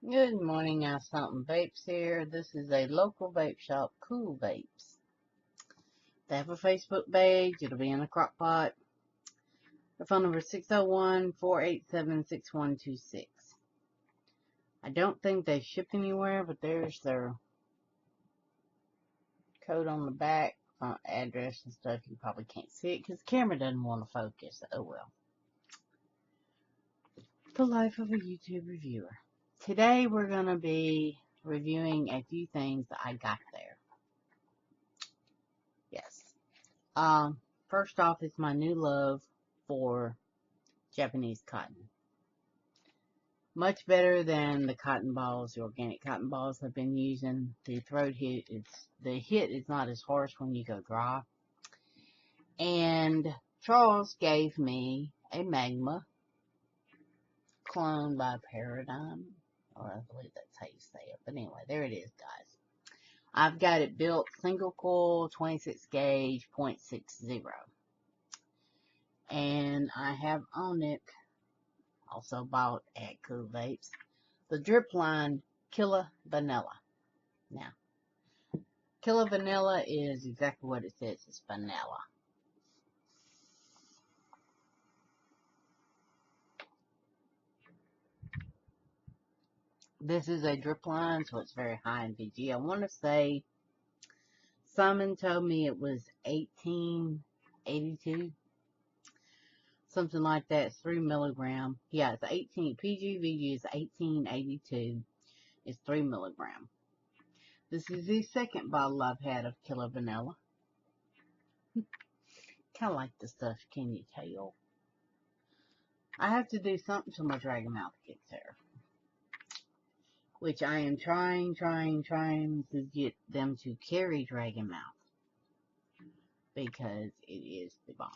Good morning, isumpinvapes here. This is a local vape shop, Cool Vapes. They have a Facebook page. It'll be in the crock pot. Their phone number is 601-487-6126. I don't think they ship anywhere, but there's their code on the back, address and stuff. You probably can't see it because the camera doesn't want to focus. Oh well. The life of a YouTube reviewer. Today we're going to be reviewing a few things that I got there. Yes. First off is my new love for Japanese cotton. Much better than the cotton balls, the organic cotton balls I've been using. The hit is not as harsh when you go dry. And Charles gave me a Magma clone by Paradigm, or I believe that's how you say it. But anyway, there it is, guys. I've got it built single coil, 26 gauge, 0.60. And I have on it, also bought at Cool Vapes, the drip line Killer Vanilla. Now, Killer Vanilla is exactly what it says. It's vanilla. This is a drip line, so it's very high in VG. I want to say Simon told me it was 1882. Something like that. It's 3 milligram. Yeah, it's 18. PGVG is 1882. It's 3 milligram. This is the second bottle I've had of Killer Vanilla. Kind of like the stuff, can you tell? I have to do something till my dragon mouth gets there. Which I am trying to get them to carry dragon mouth. Because it is the bomb.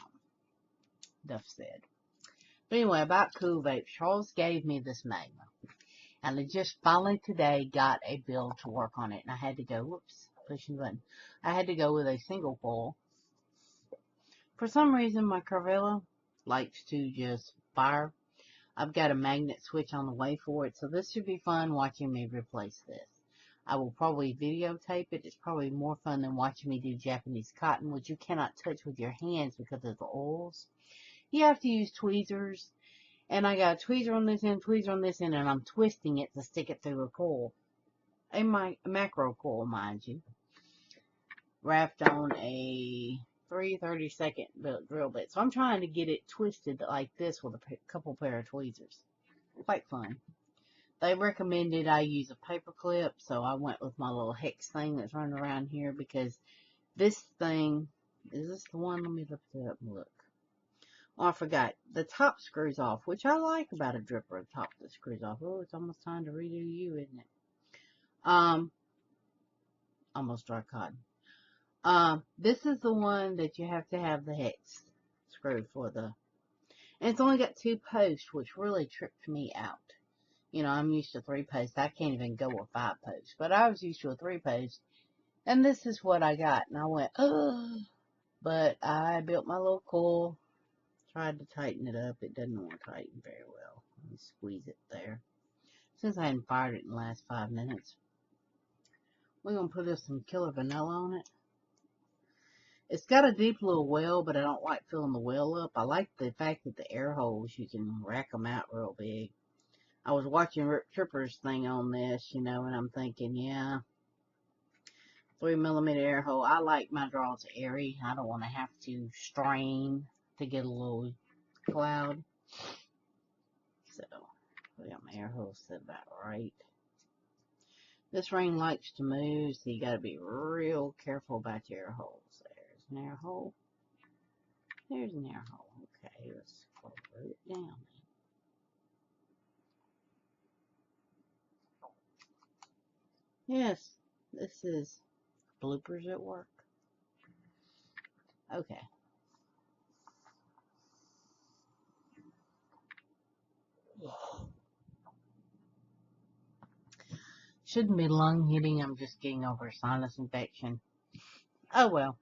Duff said. But anyway, about Cool Vapes, Charles gave me this Magma. And I just finally today got a build to work on it. And I had to go, whoops, pushing the button. I had to go with a single coil. For some reason, my Carvela likes to just fire. I've got a magnet switch on the way for it, so this should be fun watching me replace this. I will probably videotape it. It's probably more fun than watching me do Japanese cotton, which you cannot touch with your hands because of the oils. You have to use tweezers, and I got a tweezer on this end, tweezer on this end, and I'm twisting it to stick it through a coil. A macro coil, mind you. Wrapped on a 3/32 drill bit. So I'm trying to get it twisted like this with a couple pair of tweezers. Quite fun. They recommended I use a paper clip, so I went with my little hex thing that's running around here because this thing, is this the one? Let me lift it up and look. Oh, I forgot. The top screws off, which I like about a dripper, the top that screws off. Oh, it's almost time to redo you, isn't it? Almost dry cotton. This is the one that you have to have the hex screw for the, and it's only got 2 posts, which really tripped me out. You know, I'm used to 3 posts. I can't even go with 5 posts, but I was used to a 3 post, and this is what I got, and I went, ugh. But I built my little coil, tried to tighten it up. It doesn't want to tighten very well. Let me squeeze it there. Since I hadn't fired it in the last 5 minutes, we're going to put some Killer Vanilla on it. It's got a deep little well, but I don't like filling the well up. I like the fact that the air holes, you can rack them out real big. I was watching Rip Tripper's thing on this, you know, and I'm thinking, yeah, 3 millimeter air hole. I like my draws airy. I don't want to have to strain to get a little cloud. So, I got my air hole set about right. This ring likes to move, so you got to be real careful about your air holes. There's an air hole. There's an air hole. Okay, let's close it down. Yes, this is bloopers at work. Okay. Shouldn't be lung hitting. I'm just getting over a sinus infection. Oh well.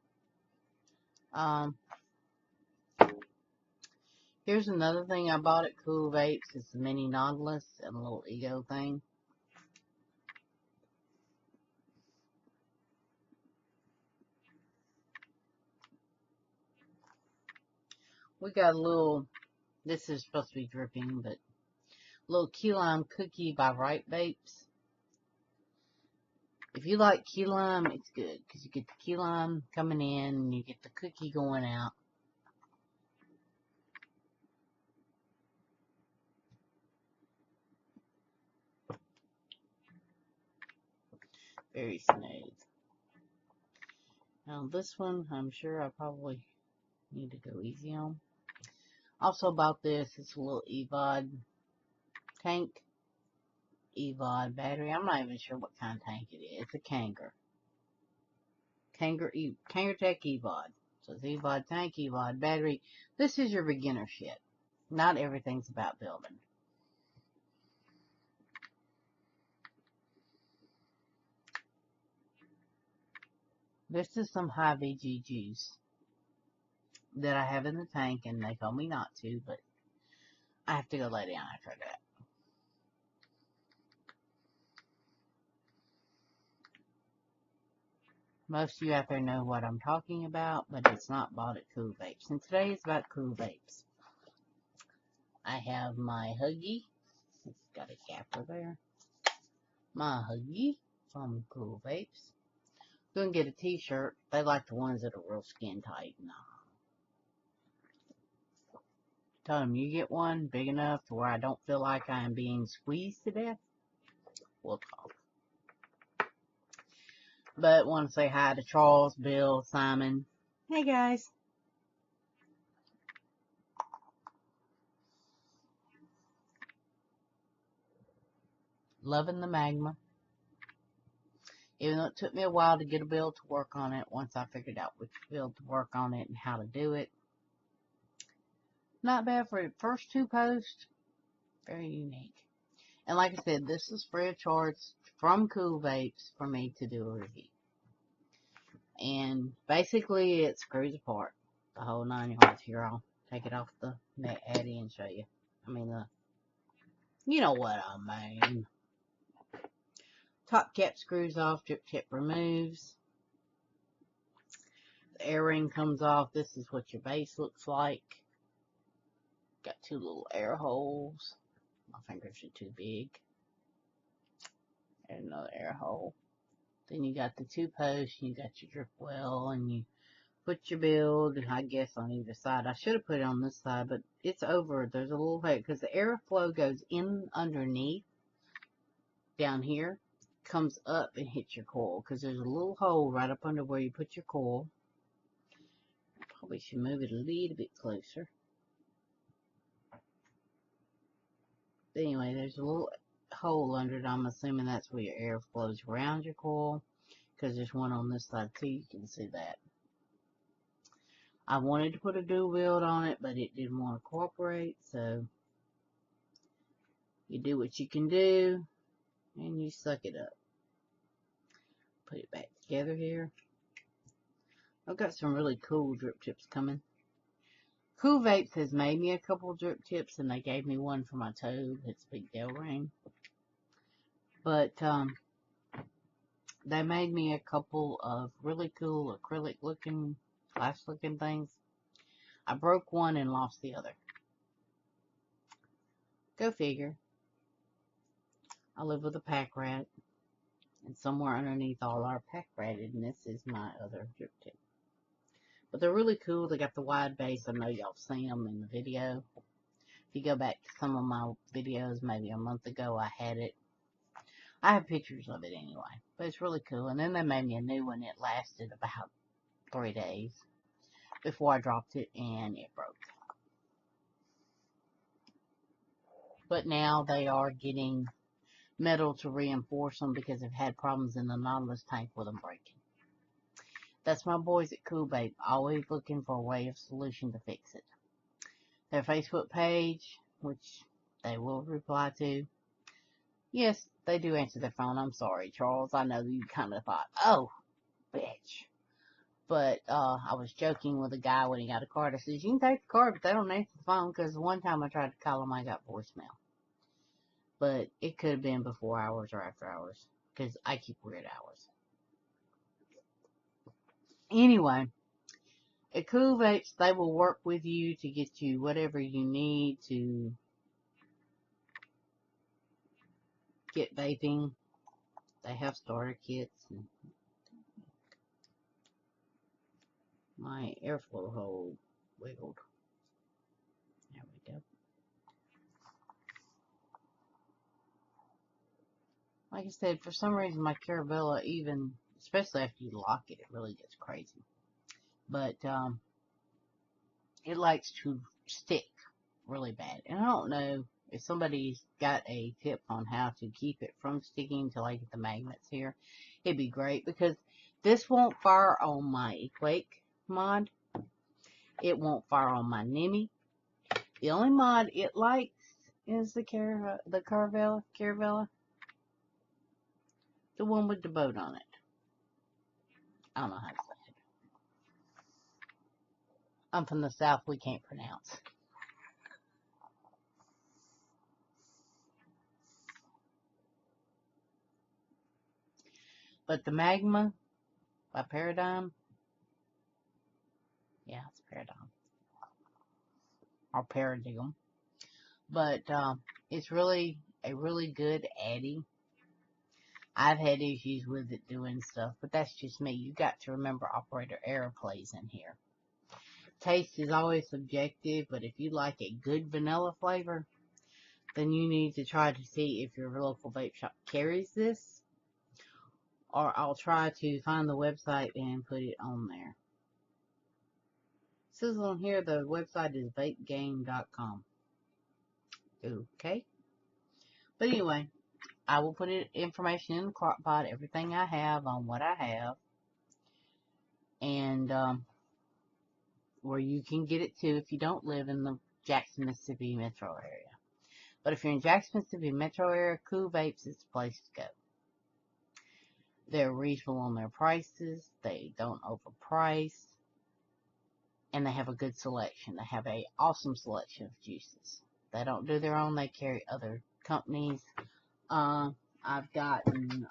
Here's another thing I bought at Cool Vapes. It's a mini Nautilus and a little ego thing. we got a little, this is supposed to be dripping, but little key lime cookie by Vapes. If you like key lime, it's good, because you get the key lime coming in, and you get the cookie going out. Very smooth. Now this one, I'm sure I probably need to go easy on. Also bought this, it's a little EVOD tank. EVOD battery. I'm not even sure what kind of tank it is. It's a Kanger. Kangertech EVOD. So it's EVOD tank, EVOD battery. This is your beginner shit. Not everything's about building. This is some high VG juice that I have in the tank, and they told me not to, but I have to go lay down after that. Most of you out there know what I'm talking about, but it's not bought at Cool Vapes. And today is about Cool Vapes. I have my Huggy. It's got a capper there. My Huggy from Cool Vapes. Gonna get a t-shirt. They like the ones that are real skin tight. No. Tell them you get one big enough to where I don't feel like I am being squeezed to death. We'll talk. But want to say hi to Charles, Bill, Simon. Hey guys. Loving the Magma. Even though it took me a while to get a build to work on it, once I figured out which build to work on it and how to do it. Not bad for the first 2 posts. Very unique. And like I said, this is free of charge from Cool Vapes for me to do a review. And basically it screws apart the whole 9 yards. Here, I'll take it off the net Addy and show you. I mean, you know what I mean. Top cap screws off, drip tip removes. The air ring comes off. This is what your base looks like. Got 2 little air holes. My fingers are too big. And another air hole. Then you got the 2 posts. You got your drip well, and you put your build, I guess, on either side. I should have put it on this side, but it's over. There's a little bit, because the airflow goes in underneath, down here, comes up and hits your coil, because there's a little hole right up under where you put your coil. Probably should move it a little bit closer. But anyway, there's a little hole under it. I'm assuming that's where your air flows around your coil, because there's one on this side too. You can see that. I wanted to put a dual build on it, but it didn't want to cooperate, so you do what you can do, and you suck it up. Put it back together here. I've got some really cool drip tips coming. Cool Vapes has made me a couple drip tips, and they gave me one for my Toad. It's a big Del ring. But they made me a couple of really cool acrylic looking, glass looking things. I broke one and lost the other. Go figure. I live with a pack rat, and somewhere underneath all our pack ratedness is my other drip tip. But they're really cool. They got the wide base. I know y'all seen them in the video. If you go back to some of my videos, maybe a month ago, I had it. I have pictures of it anyway, but it's really cool. And then they made me a new one. It lasted about 3 days before I dropped it, and it broke. But now they are getting metal to reinforce them because they've had problems in the Nautilus tank with them breaking. That's my boys at Cool Vape, always looking for a way of solution to fix it. Their Facebook page, which they will reply to. Yes, they do answer their phone. I'm sorry, Charles. I know you kind of thought, oh, bitch. But I was joking with a guy when he got a card. I said, you can take the card, but they don't answer the phone, because one time I tried to call him, I got voicemail. But it could have been before hours or after hours, because I keep weird hours. Anyway, At Cool Vapes, they will work with you to get you whatever you need to get vaping. They have starter kits. And my airflow hole wiggled. There we go. Like I said, for some reason my Caravella, even, especially after you lock it, it really gets crazy. But it likes to stick really bad. And I don't know if somebody's got a tip on how to keep it from sticking until I get the magnets here. It'd be great, because this won't fire on my Equake mod. It won't fire on my Nemi. The only mod it likes is the Caravella, the one with the boat on it. I don't know how to say it. I'm from the South, we can't pronounce. But the Magma by Paradigm, yeah, it's Paradigm. Or Paradigm. But it's really a really good Addy. I've had issues with it doing stuff, but that's just me. You got to remember operator error plays in here. Taste is always subjective, but if you like a good vanilla flavor, then you need to try to see if your local vape shop carries this. Or I'll try to find the website and put it on there. It says on here the website is vapegame.com. Okay. But anyway, I will put information in the crock pot, everything I have on what I have. And where you can get it too if you don't live in the Jackson, Mississippi metro area. But if you're in Jackson, Mississippi metro area, Cool Vapes is the place to go. They're reasonable on their prices. They don't overprice. And they have a good selection. They have an awesome selection of juices. They don't do their own. They carry other companies. I've gotten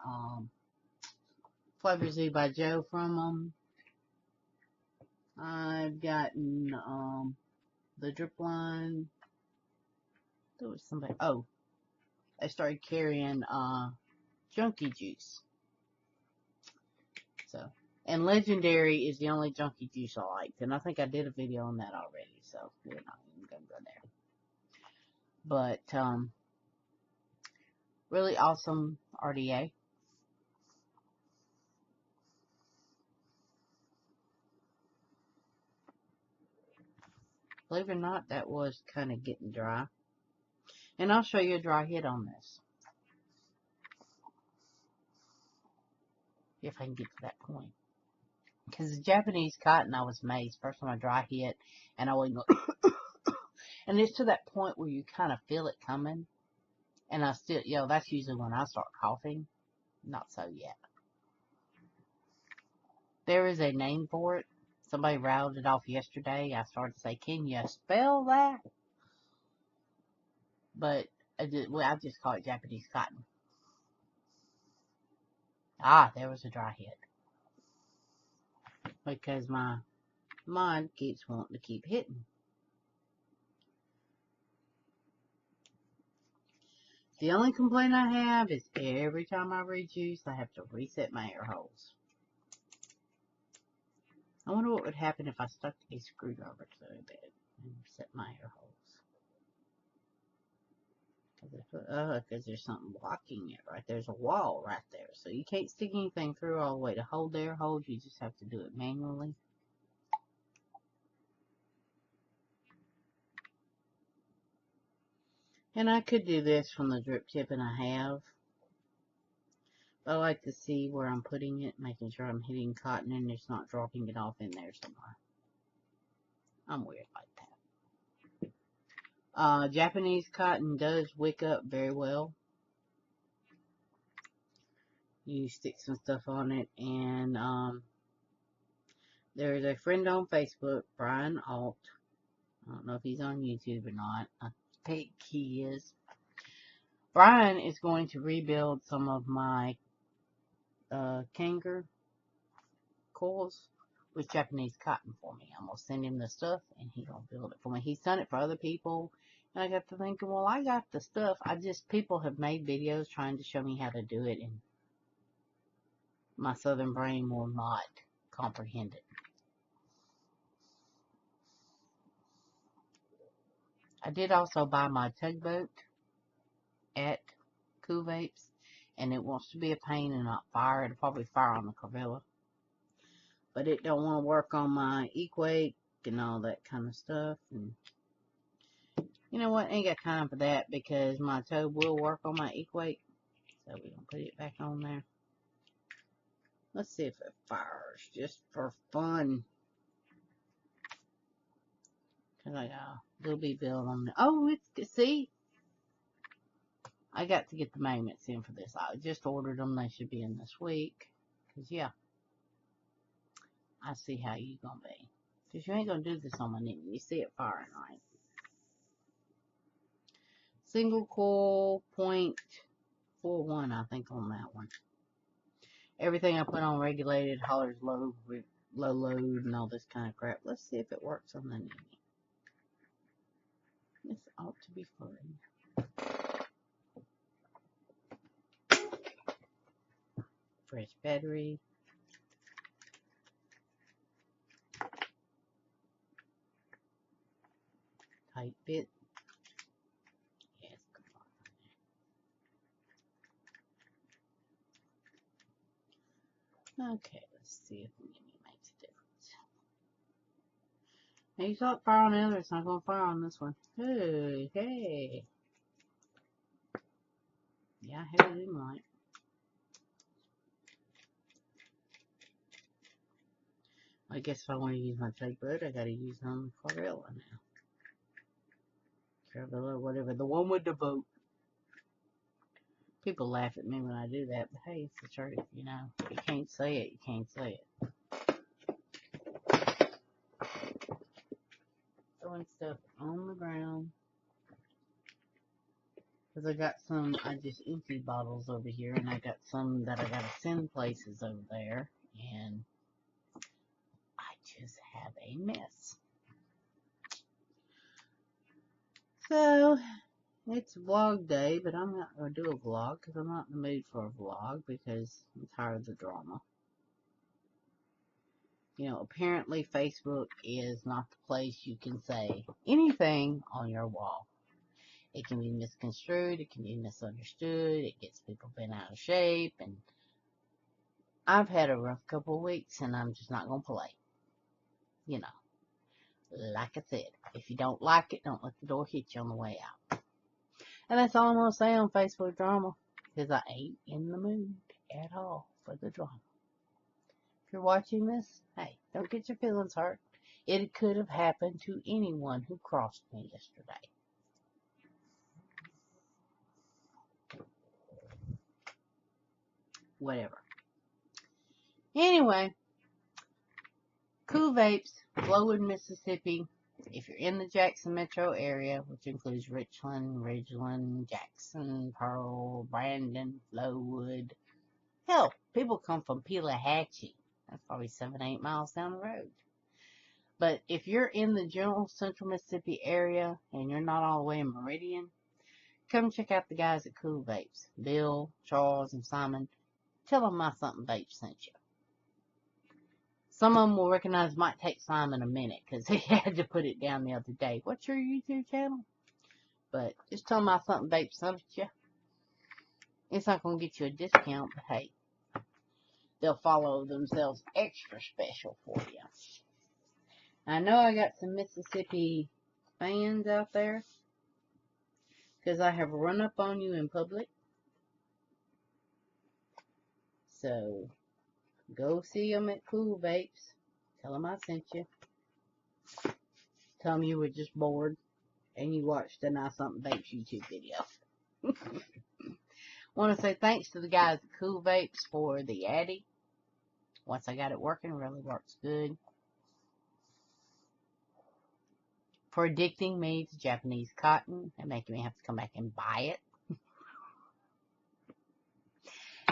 Flavor Z by Joe from them. I've gotten the drip line. There was somebody. Oh, they started carrying junkie juice. So, and Legendary is the only junkie juice I liked, and I think I did a video on that already. So we're not even gonna go there. But really awesome RDA. Believe it or not, that was kind of getting dry. And I'll show you a dry hit on this. If I can get to that point. Because the Japanese cotton, I was amazed. First time I dry hit, and I wouldn't go, and it's to that point where you kind of feel it coming. And I still, that's usually when I start coughing. Not so yet. There is a name for it. Somebody rattled it off yesterday. I started to say, can you spell that? But I just call it Japanese cotton. There was a dry hit. Because my mind keeps wanting to keep hitting. The only complaint I have is every time I rejuice, I have to reset my air holes. I wonder what would happen if I stuck a screwdriver to it and set my air holes. Because there's something blocking it right. There's a wall right there. So you can't stick anything through all the way to hold the air holes. You just have to do it manually. And I could do this from the drip tip, and I have. I like to see where I'm putting it, making sure I'm hitting cotton and it's not dropping it off in there somewhere. I'm weird like that. Japanese cotton does wick up very well. You stick some stuff on it, and there's a friend on Facebook, Brian Alt. I don't know if he's on YouTube or not. I think he is. Brian is going to rebuild some of my Kanger coils with Japanese cotton for me. I'm going to send him the stuff, and he's going to build it for me. He's done it for other people, and I got to thinking, well, I got the stuff. People have made videos trying to show me how to do it, and my southern brain will not comprehend it. I did also buy my tugboat at Cool Vapes, and it wants to be a pain and not fire. It'll probably fire on the Corvilla, but it don't want to work on my Equate and all that kind of stuff. And you know what? Ain't got time for that because my tow will work on my Equate, so we're gonna put it back on there. Let's see if it fires just for fun. Cause I got a little bit build on it. Oh, see, I got to get the magnets in for this. I just ordered them. They should be in this week. Cause yeah, I see how you gonna be. Cause you ain't gonna do this on my knee. You see it firing, right? Single coil 0.41, I think, on that one. Everything I put on regulated, hollers low load, and all this kind of crap. Let's see if it works on the knee. This ought to be fun. Fresh battery. Tight bit. Yes, come on. Okay, let's see if the mini makes a difference. Now you saw it fire on the other, it's not going to fire on this one. Hey, hey. Yeah, I had it in light. I guess if I want to use my tugboat, I got to use them Corvilla now. Corvilla, whatever, the one with the boat. People laugh at me when I do that, but hey, it's the truth, you know. If you can't say it, you can't say it. Throwing stuff on the ground. Because I got some, I just emptied bottles over here, and I got some that I got to send places over there, and I just have a mess. So, it's vlog day, but I'm not going to do a vlog because I'm not in the mood for a vlog because I'm tired of the drama. You know, apparently Facebook is not the place you can say anything on your wall. It can be misconstrued, it can be misunderstood, it gets people bent out of shape, and I've had a rough couple of weeks and I'm just not going to play. You know, like I said, if you don't like it, don't let the door hit you on the way out. And that's all I'm going to say on Facebook drama, because I ain't in the mood at all for the drama. If you're watching this, hey, don't get your feelings hurt. It could have happened to anyone who crossed me yesterday. Whatever. Anyway, Cool Vapes, Flowood, Mississippi. If you're in the Jackson metro area, which includes Richland, Ridgeland, Jackson, Pearl, Brandon, Flowood. Hell, people come from Pelahatchie. That's probably 7-8 miles down the road. But if you're in the general central Mississippi area and you're not all the way in Meridian, come check out the guys at Cool Vapes. Bill, Charles, and Simon. Tell them my Something Vape sent you. Some of them will recognize, might take Simon a minute because he had to put it down the other day. What's your YouTube channel? But just tell them my Something Vape sent you. It's not going to get you a discount, but hey, they'll follow themselves extra special for you. I know I got some Mississippi fans out there because I have run up on you in public. So, go see them at Cool Vapes. Tell them I sent you. Tell them you were just bored and you watched a Nice Something Vapes YouTube video. Want to say thanks to the guys at Cool Vapes for the Addy. Once I got it working, it really works good. For addicting me to Japanese cotton and making me have to come back and buy it.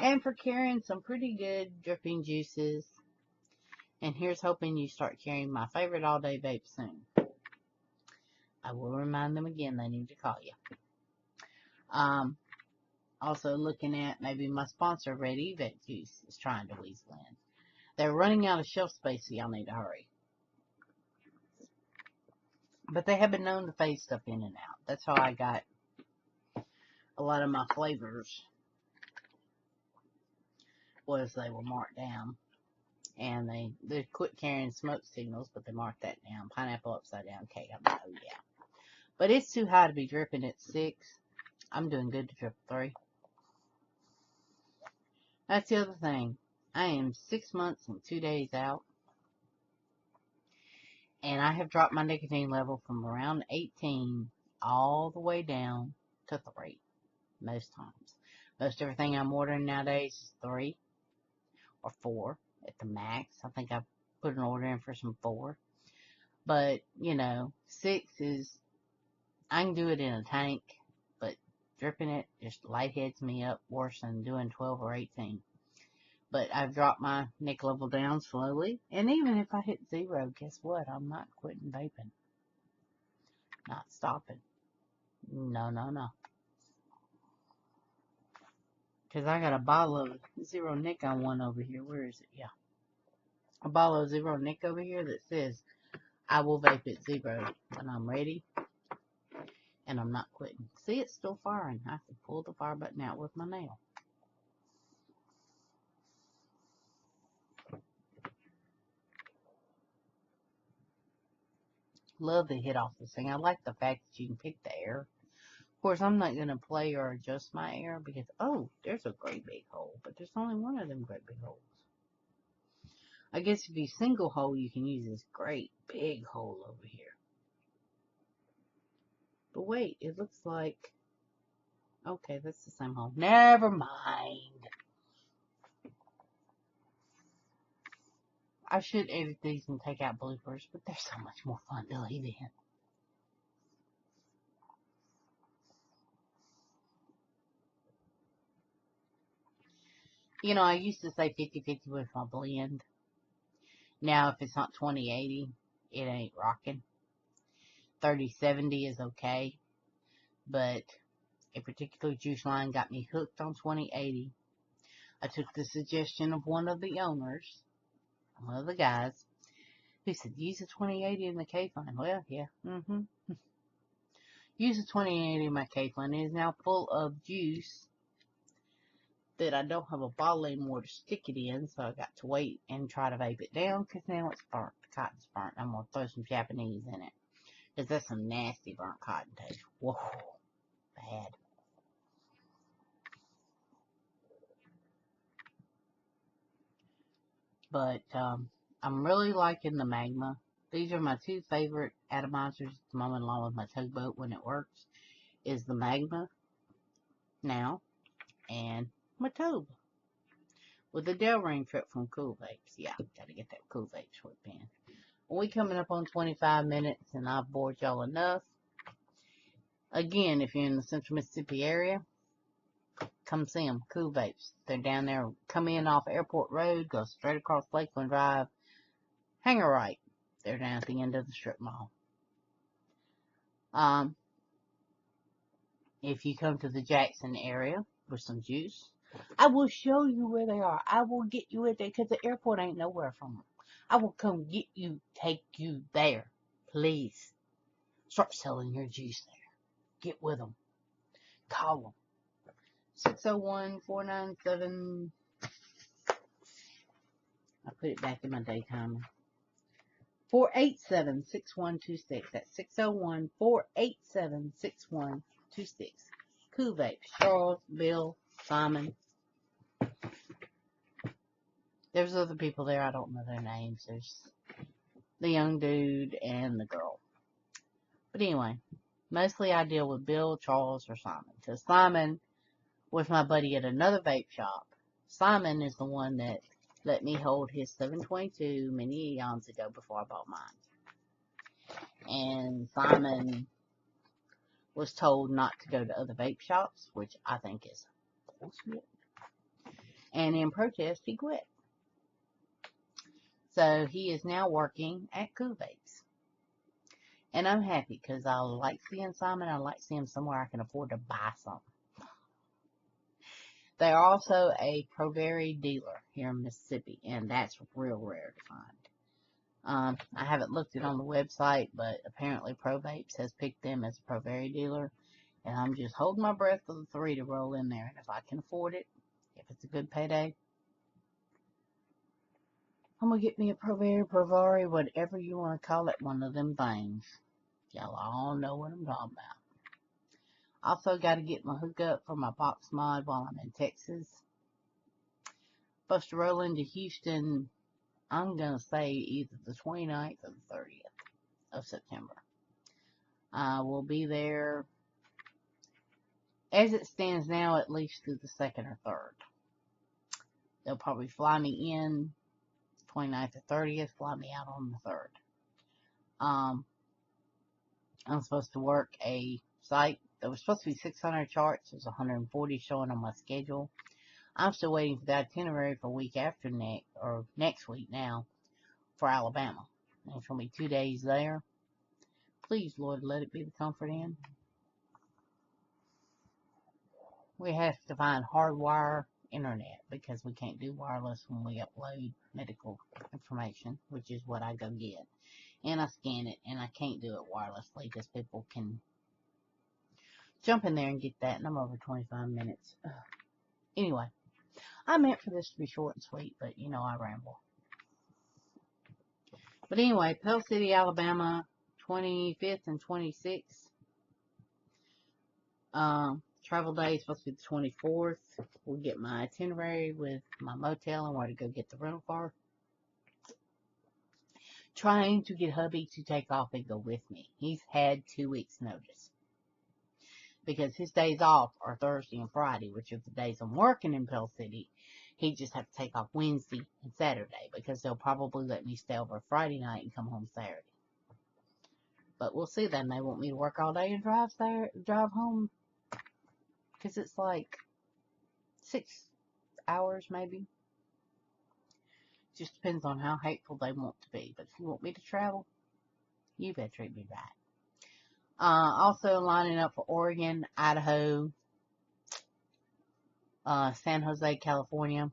And for carrying some pretty good dripping juices And here's hoping you start carrying my favorite all-day vape soon. I will remind them again they need to call you. Also looking at maybe my sponsor, Red Vape Juice, is trying to weasel in. They're running out of shelf space, so y'all need to hurry. But they have been known to phase stuff in and out. That's how I got a lot of my flavors, was they were marked down. And they quit carrying smoke signals, but they marked that down. Pineapple upside down cake. I'm like, oh yeah. But it's too high to be dripping at 6. I'm doing good to drip 3. That's the other thing. I am 6 months and 2 days out. And I have dropped my nicotine level from around 18 all the way down to 3 most times. Most everything I'm ordering nowadays is 3 or 4 at the max. I think I put an order in for some 4. But, 6 is, I can do it in a tank, but dripping it just lightheads me up worse than doing 12 or 18. But I've dropped my nic level down slowly. And even if I hit 0, guess what? I'm not quitting vaping. Not stopping. No. Because I got a bottle of Zero Nic on one over here. Where is it? Yeah. A bottle of Zero Nic over here that says, I will vape at 0 when I'm ready. And I'm not quitting. See, it's still firing. I can pull the fire button out with my nail. Love the hit off this thing. I like the fact that you can pick the air. Of course, I'm not going to play or adjust my air because, oh, there's a great big hole. But there's only one of them great big holes. I guess if you single hole, you can use this great big hole over here. But wait, it looks like, okay, that's the same hole. Never mind. I should edit these and take out bloopers, but they're so much more fun to leave in. I used to say 50-50 with my blend. Now, if it's not 20-80, it ain't rocking. 30-70 is okay, but a particular juice line got me hooked on 20-80. I took the suggestion of one of the owners, one of the guys, who said, use a 20-80 in the cave line. Well, yeah, Use a 20-80 in my cave line. It is now full of juice that I don't have a bottle anymore to stick it in, so I got to wait and try to vape it down, because now it's burnt. The cotton's burnt. I'm going to throw some Japanese in it, because that's some nasty burnt cotton taste. Whoa, bad. But I'm really liking the Magma. These are my 2 favorite atomizers at the moment, along with my tugboat when it works, is the Magma now, and my Tobe. With the Del Ring trip from Cool Vapes. Yeah, gotta get that Cool Vapes whip in. We coming up on 25 minutes, and I've bored y'all enough. Again, if you're in the Central Mississippi area, come see them. Cool Vapes. They're down there. Come in off Airport Road, go straight across Lakeland Drive, hang a right. They're down at the end of the strip mall. If you come to the Jackson area with some juice, I will show you where they are. I will get you at there, because the airport ain't nowhere from them. I will come get you, take you there. Please. Start selling your juice there. Get with them. Call them. 601-497. I put it back in my day timer. 487-6126. That's 601-487-6126. Cool Vapes. Charles, Bill, Simon. There's other people there. I don't know their names. There's the young dude and the girl. But anyway, mostly I deal with Bill, Charles, or Simon. Because Simon was my buddy at another vape shop. Simon is the one that let me hold his 722 many eons ago before I bought mine. And Simon was told not to go to other vape shops, which I think is bullshit. And in protest, he quit. So he is now working at Cool Vapes. And I'm happy because I like seeing Simon. I like seeing him somewhere I can afford to buy something. They are also a Proberry dealer here in Mississippi, and that's real rare to find. I haven't looked it on the website, but apparently Vapes has picked them as a Proberry dealer, and I'm just holding my breath for the 3 to roll in there. And if I can afford it, if it's a good payday, I'm gonna get me a Provari, whatever you want to call it, one of them things. Y'all all know what I'm talking about. Also got to get my hookup for my box mod while I'm in Texas. Supposed to roll into Houston, I'm going to say either the 29th or the 30th of September. I will be there, as it stands now, at least through the 2nd or 3rd. They'll probably fly me in 29th or 30th, fly me out on the 3rd. I'm supposed to work a site. There was supposed to be 600 charts. There's 140 showing on my schedule. I'm still waiting for the itinerary for week after next week now, for Alabama. And it's going to be 2 days there. Please, Lord, let it be the Comfort Inn. We have to find hardwire internet because we can't do wireless when we upload medical information, which is what I go get. And I scan it, and I can't do it wirelessly because people can jump in there and get that, and I'm over 25 minutes. Anyway, I meant for this to be short and sweet, but you know I ramble. But anyway, Pell City, Alabama, 25th and 26th. Travel day is supposed to be the 24th. We'll get my itinerary with my motel and where to go get the rental car. Trying to get hubby to take off and go with me. He's had 2 weeks notice. Because his days off are Thursday and Friday, which are the days I'm working in Pell City. He just have to take off Wednesday and Saturday because they'll probably let me stay over Friday night and come home Saturday. But we'll see. They may want me to work all day and drive home. Because it's like 6 hours maybe. Just depends on how hateful they want to be. But if you want me to travel, you better treat me right. Also lining up for Oregon, Idaho, San Jose, California.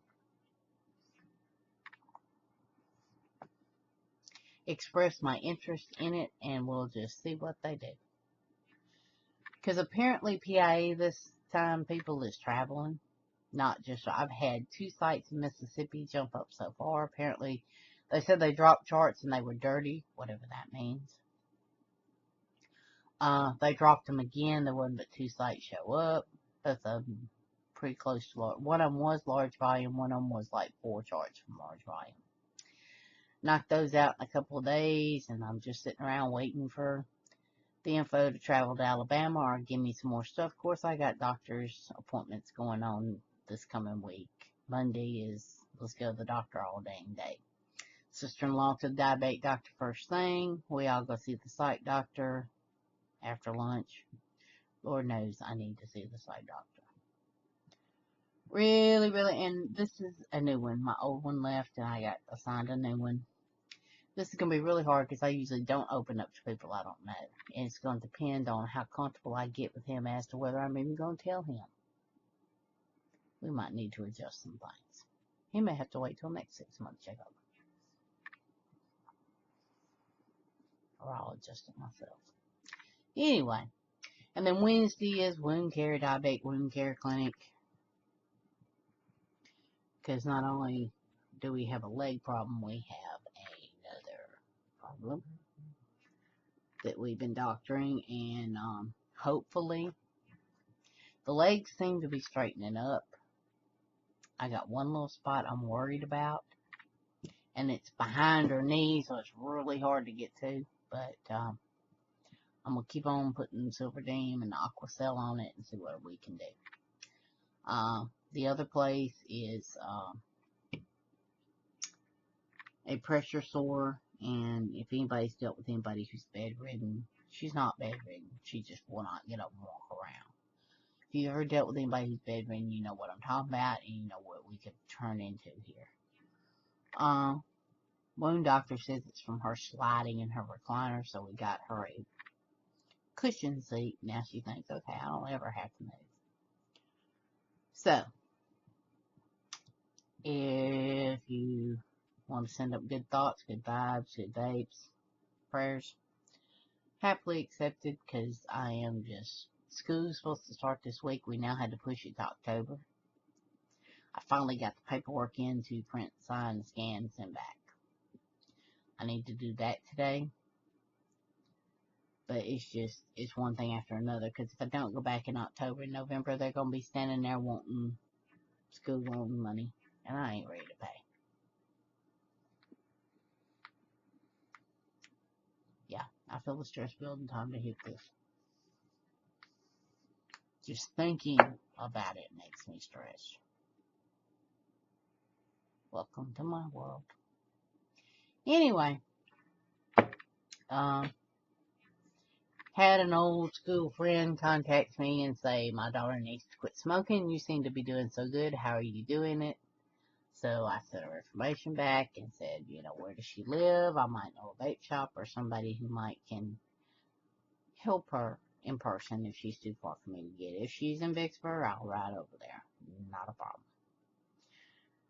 Express my interest in it, and we'll just see what they do. Because apparently PIA this time, people is traveling. Not just, I've had 2 sites in Mississippi jump up so far. Apparently, they said they dropped charts and they were dirty, whatever that means. They dropped them again. There wasn't but 2 sites show up. Both of them pretty close to large. One of them was large volume. One of them was like 4 charts from large volume. Knocked those out in a couple of days, and I'm just sitting around waiting for the info to travel to Alabama or give me some more stuff. Of course, I got doctor's appointments going on this coming week. Monday is, let's go to the doctor all dang day. Sister-in-law to the diabetic doctor first thing. We all go see the psych doctor after lunch. Lord knows I need to see the psych doctor. Really, and this is a new one. My old one left, and I got assigned a new one. This is going to be really hard because I usually don't open up to people I don't know. And it's going to depend on how comfortable I get with him as to whether I'm even going to tell him. We might need to adjust some things. He may have to wait till next 6 months checkup. Or I'll adjust it myself. Anyway. And then Wednesday is wound care, diabetic wound care clinic. Because not only do we have a leg problem, we have another problem that we've been doctoring, and hopefully the legs seem to be straightening up. I got one little spot I'm worried about, and it's behind her knee, so it's really hard to get to, but I'm going to keep on putting Silverdene and Aquacel on it and see what we can do. The other place is a pressure sore, and if anybody's dealt with anybody who's bedridden, she's not bedridden, she just will not get up and walk around. If you've ever dealt with anybody who's bedridden, you know what I'm talking about, and you know what we could turn into here. One doctor says it's from her sliding in her recliner, so we got her a cushion seat. Now she thinks, okay, I don't ever have to move. So, if you want to send up good thoughts, good vibes, good vapes, prayers, happily accepted, because I am just, school's supposed to start this week. We now had to push it to October. I finally got the paperwork in to print, sign, scan, send back. I need to do that today. But it's one thing after another, because if I don't go back in October and November, they're going to be standing there school wanting money, and I ain't ready to pay. Yeah, I feel the stress building. Time to hit this. Just thinking about it makes me stressed. Welcome to my world. Anyway, had an old school friend contact me and say, my daughter needs to quit smoking. You seem to be doing so good. How are you doing it? So I sent her information back and said, where does she live? I might know a vape shop or somebody who can help her in person if she's too far for me to get. If she's in Vicksburg, I'll ride over there. Not a problem.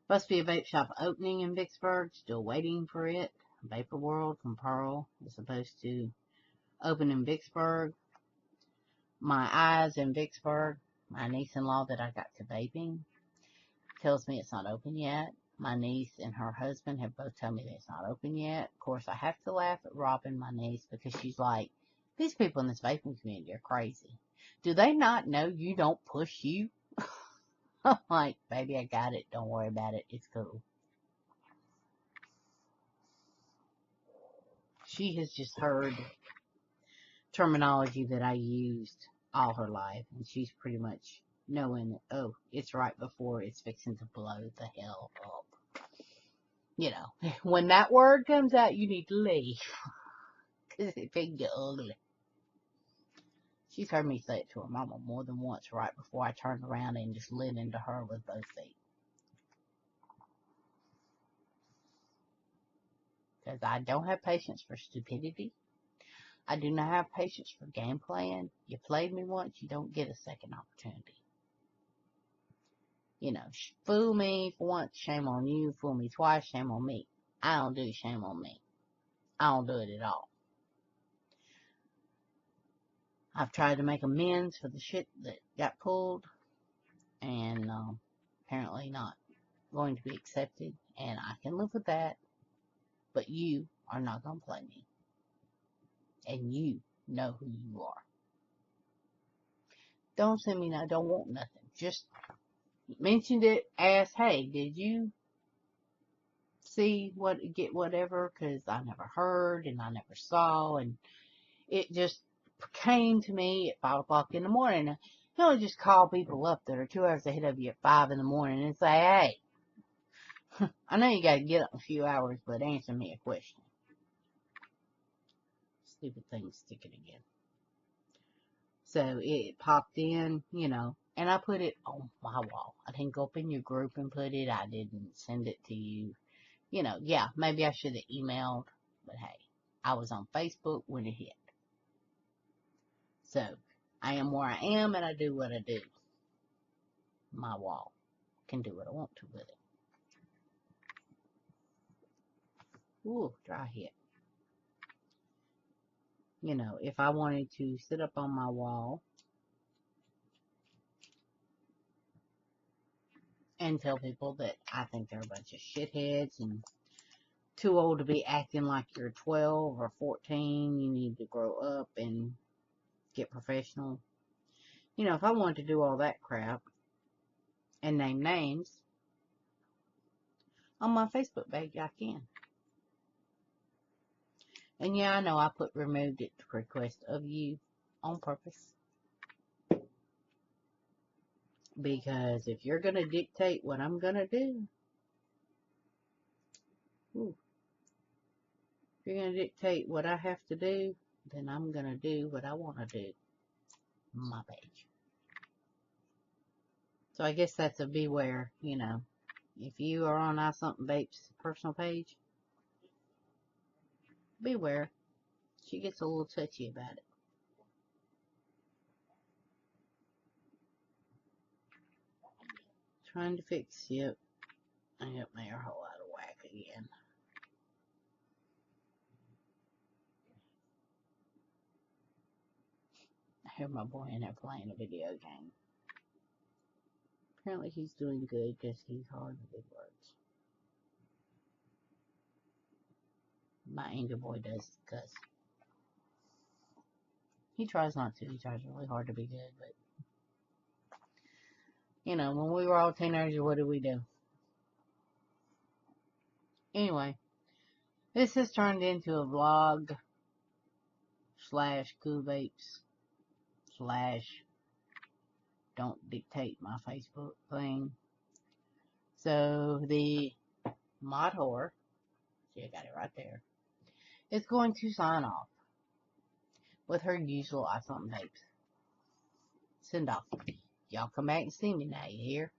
Supposed to be a vape shop opening in Vicksburg. Still waiting for it. Vapor World from Pearl is supposed to open in Vicksburg. My eyes in Vicksburg, my niece-in-law that I got to vaping, tells me it's not open yet. My niece and her husband have both told me that it's not open yet. Of course, I have to laugh at Robin, my niece, because she's like, these people in this vaping community are crazy. Do they not know you don't push you? I'm like, baby, I got it. Don't worry about it. It's cool. She has just heard terminology that I used all her life, and she's pretty much knowing that, oh, it's right before it's fixing to blow the hell up. When that word comes out, you need to leave, because it can get ugly. She's heard me say it to her mama more than once right before I turned around and just lit into her with both feet. Because I don't have patience for stupidity. I do not have patience for game playing. You played me once, you don't get a second opportunity. Fool me for once, shame on you. Fool me twice, shame on me. I don't do shame on me. I don't do it at all. I've tried to make amends for the shit that got pulled, and apparently not going to be accepted, and I can live with that, but you are not going to play me, and you know who you are. Don't send me, I don't want nothing. Just mentioned it, asked, hey, did you see get whatever, because I never heard, and I never saw, and it just came to me at 5 o'clock in the morning. You don't just call people up that are 2 hours ahead of you at 5 in the morning and say, hey, I know you got to get up in a few hours, but answer me a question. Stupid thing sticking again. So it popped in, and I put it on my wall. I didn't go up in your group and put it. I didn't send it to you. Yeah, maybe I should have emailed, but hey, I was on Facebook when it hit. So I am where I am, and I do what I do. My wall can do what I want to with it. Ooh, dry hit. If I wanted to sit up on my wall and tell people that I think they're a bunch of shitheads and too old to be acting like you're 12 or 14, you need to grow up and get professional. If I wanted to do all that crap and name names on my Facebook page, I can. And yeah, I know I removed it to request of you on purpose. Because if you're going to dictate what I'm going to do, if you're going to dictate what I have to do, then I'm going to do what I want to do on my page. So I guess that's a beware, if you are on isumpinvapes personal page, beware. She gets a little touchy about it. Trying to fix it. I got my hair hole out of whack again. I hear my boy in there playing a video game. Apparently he's doing good because he's hard with big words. My angel boy does cuss. He tries not to. He tries really hard to be good, but you know, when we were all teenagers, what did we do? Anyway, this has turned into a vlog / Cool Vapes / don't dictate my Facebook thing. So the mod whore, see I got it right there, is going to sign off with her usual isumpinvapes. Send off. Y'all come back and see me now, you hear?